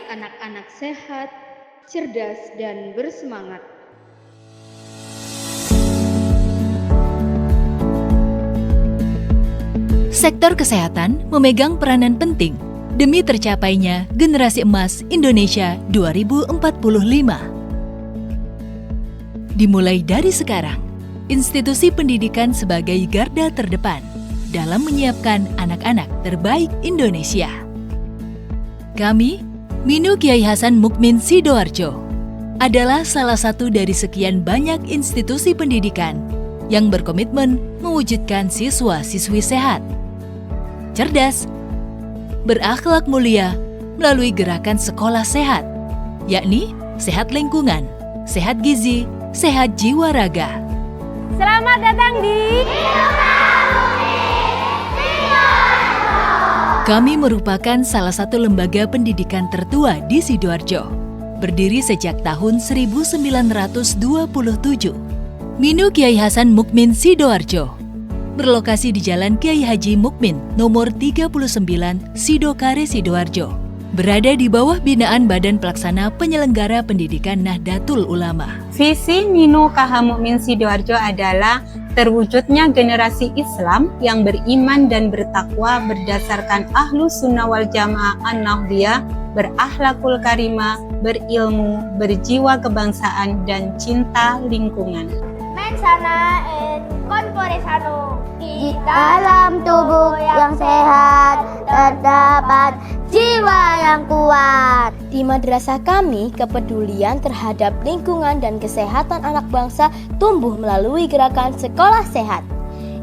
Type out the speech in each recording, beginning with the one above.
anak-anak sehat, cerdas, dan bersemangat. Sektor kesehatan memegang peranan penting demi tercapainya generasi emas Indonesia 2045. Dimulai dari sekarang, institusi pendidikan sebagai garda terdepan dalam menyiapkan anak-anak terbaik Indonesia. Kami, Minu Kiai Hasan Mukmin Sidoarjo, adalah salah satu dari sekian banyak institusi pendidikan yang berkomitmen mewujudkan siswa-siswi sehat, cerdas, berakhlak mulia melalui gerakan sekolah sehat, yakni sehat lingkungan, sehat gizi, sehat jiwa raga. Selamat datang di Kami merupakan salah satu lembaga pendidikan tertua di Sidoarjo, berdiri sejak tahun 1927. Minu Kiai Hasan Mukmin Sidoarjo berlokasi di Jalan Kiai Haji Mukmin nomor 39 Sidokare Sidoarjo, berada di bawah binaan Badan Pelaksana Penyelenggara Pendidikan Nahdlatul Ulama. Visi Minu KH Mukmin Sidoarjo adalah terwujudnya generasi Islam yang beriman dan bertakwa berdasarkan Ahlus Sunnah wal Jamaah An-Nahdliyah, berakhlakul karimah, berilmu, berjiwa kebangsaan, dan cinta lingkungan. Mensana en corpore sano. Di dalam tubuh yang sehat terdapat jiwa yang kuat. Di madrasah kami, kepedulian terhadap lingkungan dan kesehatan anak bangsa tumbuh melalui gerakan sekolah sehat.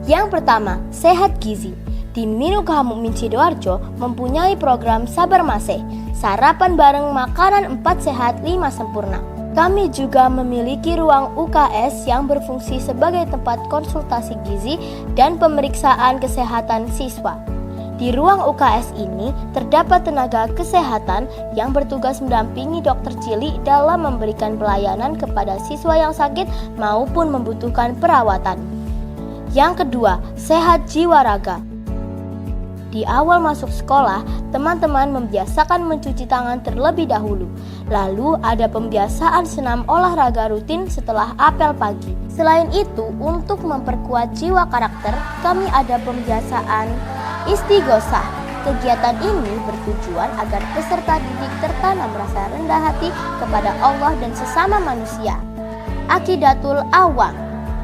Yang pertama, sehat gizi. Di Minu KH Mukmin Sidoarjo mempunyai program Sabar Masih, sarapan bareng makanan 4 sehat 5 sempurna. Kami juga memiliki ruang UKS yang berfungsi sebagai tempat konsultasi gizi dan pemeriksaan kesehatan siswa. Di ruang UKS ini terdapat tenaga kesehatan yang bertugas mendampingi dokter cilik dalam memberikan pelayanan kepada siswa yang sakit maupun membutuhkan perawatan. Yang kedua, sehat jiwa raga. Di awal masuk sekolah, teman-teman membiasakan mencuci tangan terlebih dahulu. Lalu ada pembiasaan senam olahraga rutin setelah apel pagi. Selain itu, untuk memperkuat jiwa karakter, kami ada pembiasaan istighosah. Kegiatan ini bertujuan agar peserta didik tertanam rasa rendah hati kepada Allah dan sesama manusia. Aqidatul awam.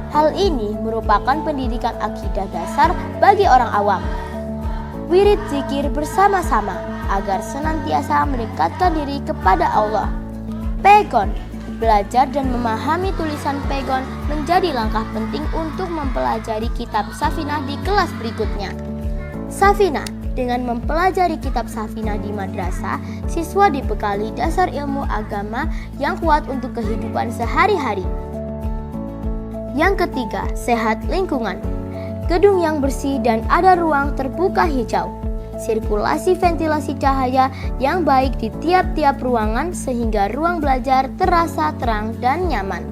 Hal ini merupakan pendidikan akidah dasar bagi orang awam. Wirid zikir bersama-sama agar senantiasa mendekatkan diri kepada Allah. Pegon. Belajar dan memahami tulisan pegon menjadi langkah penting untuk mempelajari kitab Safinah di kelas berikutnya. Safinah. Dengan mempelajari kitab Safinah di madrasah, siswa dibekali dasar ilmu agama yang kuat untuk kehidupan sehari-hari. Yang ketiga, sehat lingkungan. Gedung yang bersih dan ada ruang terbuka hijau. Sirkulasi ventilasi cahaya yang baik di tiap-tiap ruangan sehingga ruang belajar terasa terang dan nyaman.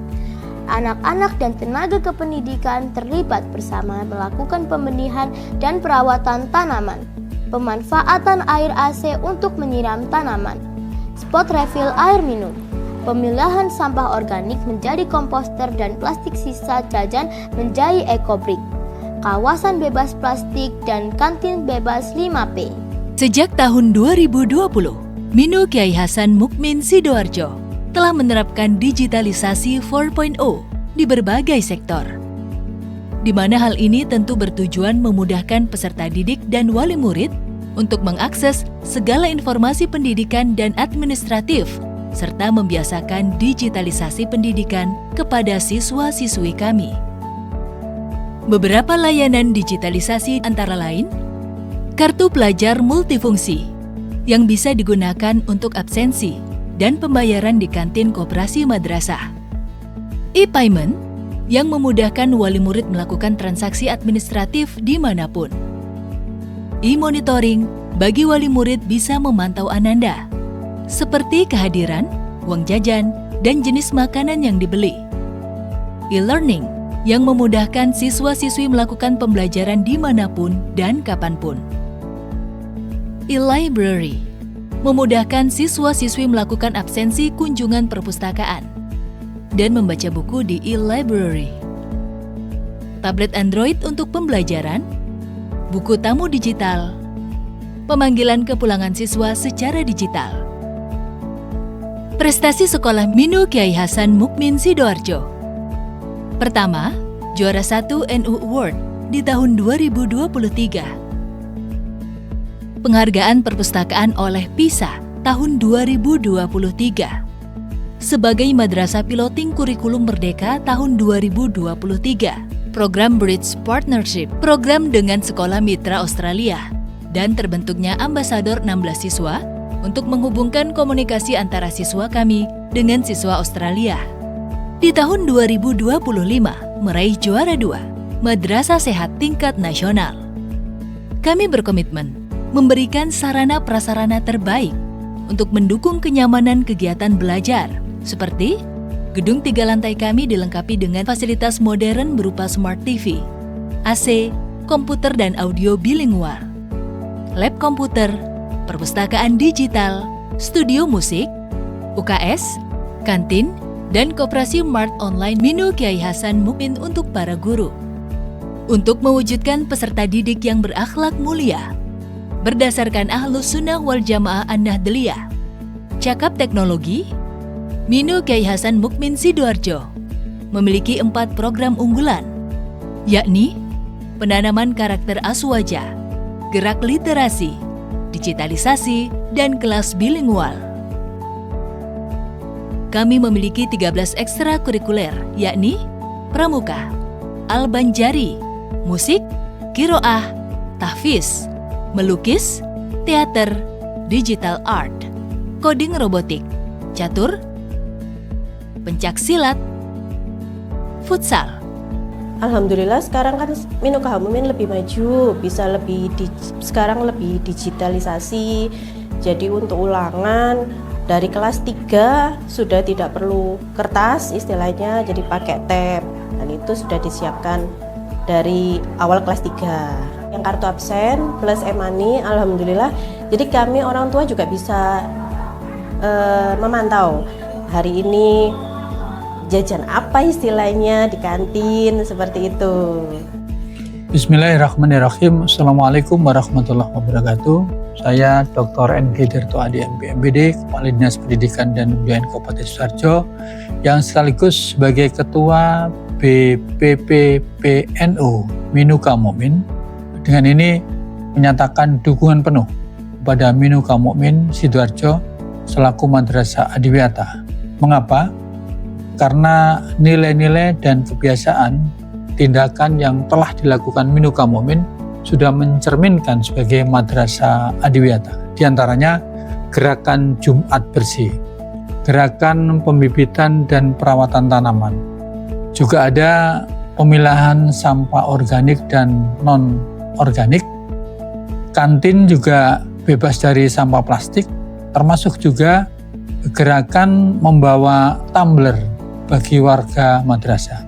Anak-anak dan tenaga kependidikan terlibat bersama melakukan pembenihan dan perawatan tanaman. Pemanfaatan air AC untuk menyiram tanaman. Spot refill air minum. Pemilahan sampah organik menjadi komposter dan plastik sisa jajan menjadi ekobrik. Kawasan bebas plastik dan kantin bebas 5P. Sejak tahun 2020, Minu Kiai Hasan Mukmin Sidoarjo telah menerapkan digitalisasi 4.0 di berbagai sektor, di mana hal ini tentu bertujuan memudahkan peserta didik dan wali murid untuk mengakses segala informasi pendidikan dan administratif, serta membiasakan digitalisasi pendidikan kepada siswa-siswi kami. Beberapa layanan digitalisasi antara lain, kartu pelajar multifungsi yang bisa digunakan untuk absensi dan pembayaran di kantin koperasi madrasah. E-payment yang memudahkan wali murid melakukan transaksi administratif dimanapun. E-monitoring bagi wali murid bisa memantau ananda, seperti kehadiran, uang jajan, dan jenis makanan yang dibeli. E-learning yang memudahkan siswa-siswi melakukan pembelajaran dimanapun dan kapanpun. E-library memudahkan siswa-siswi melakukan absensi kunjungan perpustakaan, dan membaca buku di e-library. Tablet Android untuk pembelajaran, buku tamu digital, pemanggilan kepulangan siswa secara digital. Prestasi Sekolah Minu Kyai Hasan Mukmin Sidoarjo. Pertama, juara 1 NU Award di tahun 2023. Penghargaan Perpustakaan oleh PISA tahun 2023. Sebagai Madrasah Piloting Kurikulum Merdeka tahun 2023. Program Bridge Partnership, program dengan sekolah mitra Australia, dan terbentuknya ambasador 16 siswa untuk menghubungkan komunikasi antara siswa kami dengan siswa Australia. Di tahun 2025, meraih juara 2, Madrasah Sehat tingkat nasional. Kami berkomitmen memberikan sarana prasarana terbaik untuk mendukung kenyamanan kegiatan belajar, seperti gedung 3 lantai kami dilengkapi dengan fasilitas modern berupa Smart TV, AC, komputer dan audio bilingual, lab komputer, perpustakaan digital, studio musik, UKS, kantin, dan koperasi Mart Online Minu Kyai Hasan Mukmin untuk para guru. Untuk mewujudkan peserta didik yang berakhlak mulia, berdasarkan Ahlus Sunnah wal Jamaah An-Nahdliyah, cakap teknologi, Minu Kyai Hasan Mukmin Sidoarjo memiliki 4 program unggulan, yakni penanaman karakter aswaja, gerak literasi, digitalisasi, dan kelas bilingual. Kami memiliki 13 ekstrakurikuler, yakni pramuka, al-banjari, musik, qiraah, tahfiz, melukis, teater, digital art, coding robotik, catur, pencaksilat, futsal. Alhamdulillah sekarang kan Minu Kahamumin lebih maju, bisa sekarang lebih digitalisasi. Jadi untuk ulangan dari kelas 3 sudah tidak perlu kertas istilahnya, jadi pakai tab. Dan itu sudah disiapkan dari awal kelas 3. Yang kartu absen plus e-money, alhamdulillah. Jadi kami orang tua juga bisa memantau hari ini jajan apa istilahnya di kantin, seperti itu. Bismillahirrahmanirrahim. Assalamualaikum warahmatullahi wabarakatuh. Saya Dr. N.G. Dirto Adi MPMBD, Kepala Dinas Pendidikan dan Kebudayaan Kabupaten Sidoarjo, yang sekaligus sebagai Ketua BPPPNU Minu Kahamumin. Dengan ini menyatakan dukungan penuh kepada Minu Kahamumin Sidoarjo selaku Madrasah Adiwiyata. Mengapa? Karena nilai-nilai dan kebiasaan tindakan yang telah dilakukan Minu Kahamumin sudah mencerminkan sebagai Madrasah Adiwiyata. Di antaranya gerakan Jumat Bersih, gerakan pembibitan dan perawatan tanaman. Juga ada pemilahan sampah organik dan non-organik. Kantin juga bebas dari sampah plastik, termasuk juga gerakan membawa tumbler bagi warga madrasah.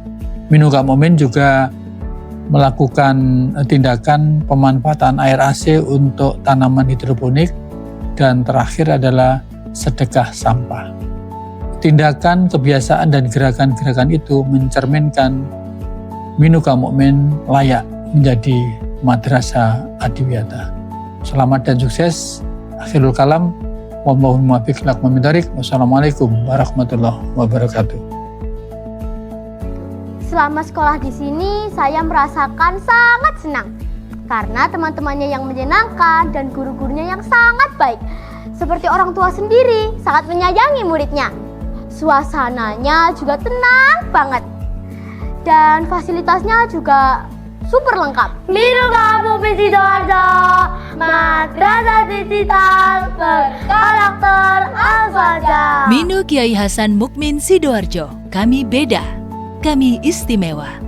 Minu Kahamumin juga melakukan tindakan pemanfaatan air AC untuk tanaman hidroponik, dan terakhir adalah sedekah sampah. Tindakan, kebiasaan, dan gerakan-gerakan itu mencerminkan Minu Kahamumin layak menjadi Madrasah Adiwiyata. Selamat dan sukses. Akhirul kalam. Wallahul muwaffiq ila aqwamit thoriq. Wassalamualaikum warahmatullahi wabarakatuh. Selama sekolah di sini, saya merasakan sangat senang karena teman-temannya yang menyenangkan dan guru-gurunya yang sangat baik. Seperti orang tua sendiri, sangat menyayangi muridnya. Suasananya juga tenang banget. Dan fasilitasnya juga super lengkap. Minu Kahamumin Sidoarjo, Madrasah digital berkarakter aswaja. Minu Kyai Hasan Mukmin Sidoarjo, kami beda, kami istimewa.